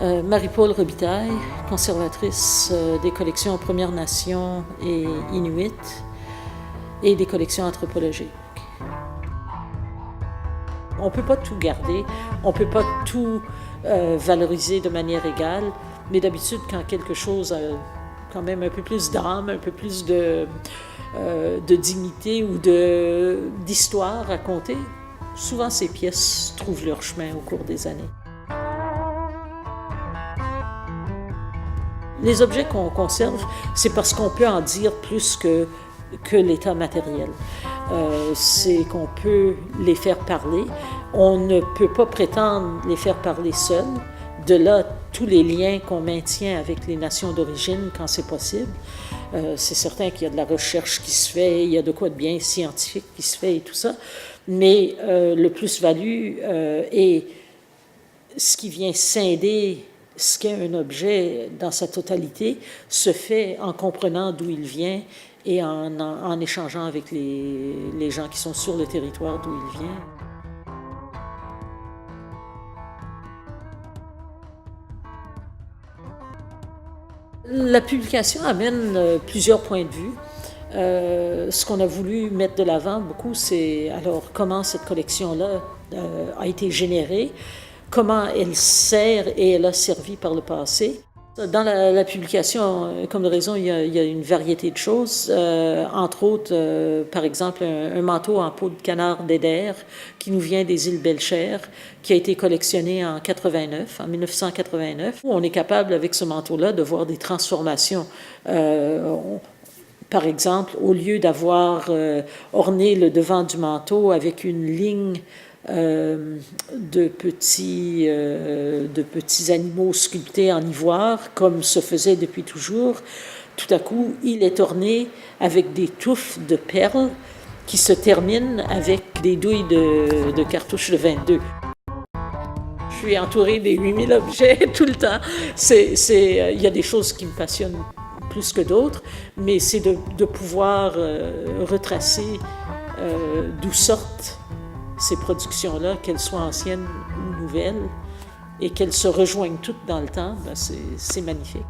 Marie-Paule Robitaille, conservatrice des collections Premières Nations et Inuit et des collections anthropologiques. On ne peut pas tout garder, on ne peut pas tout valoriser de manière égale, mais d'habitude, quand quelque chose a quand même un peu plus d'âme, un peu plus de dignité ou d'histoire à raconter, souvent ces pièces trouvent leur chemin au cours des années. Les objets qu'on conserve, c'est parce qu'on peut en dire plus que l'état matériel. C'est qu'on peut les faire parler. On ne peut pas prétendre les faire parler seuls. De là, tous les liens qu'on maintient avec les nations d'origine quand c'est possible. C'est certain qu'il y a de la recherche qui se fait, il y a de quoi de bien scientifique qui se fait et tout ça. Mais le plus-value est ce qui vient scinder ce qu'est un objet dans sa totalité se fait en comprenant d'où il vient et en échangeant avec les gens qui sont sur le territoire d'où il vient. La publication amène plusieurs points de vue. Ce qu'on a voulu mettre de l'avant beaucoup, c'est alors comment cette collection-là a été générée, comment elle sert et elle a servi par le passé. Dans la publication, comme de raison, il y a une variété de choses, entre autres, par exemple, un manteau en peau de canard d'Eder qui nous vient des îles Belcher, qui a été collectionné en 1989. On est capable, avec ce manteau-là, de voir des transformations. Par exemple, au lieu d'avoir orné le devant du manteau avec une ligne de petits animaux sculptés en ivoire, comme se faisait depuis toujours, tout à coup, il est orné avec des touffes de perles qui se terminent avec des douilles de cartouches de 22. Je suis entourée des 8000 objets tout le temps. Il y a des choses qui me passionnent plus que d'autres, mais c'est de pouvoir retracer d'où sortent ces productions-là, qu'elles soient anciennes ou nouvelles, et qu'elles se rejoignent toutes dans le temps, c'est magnifique.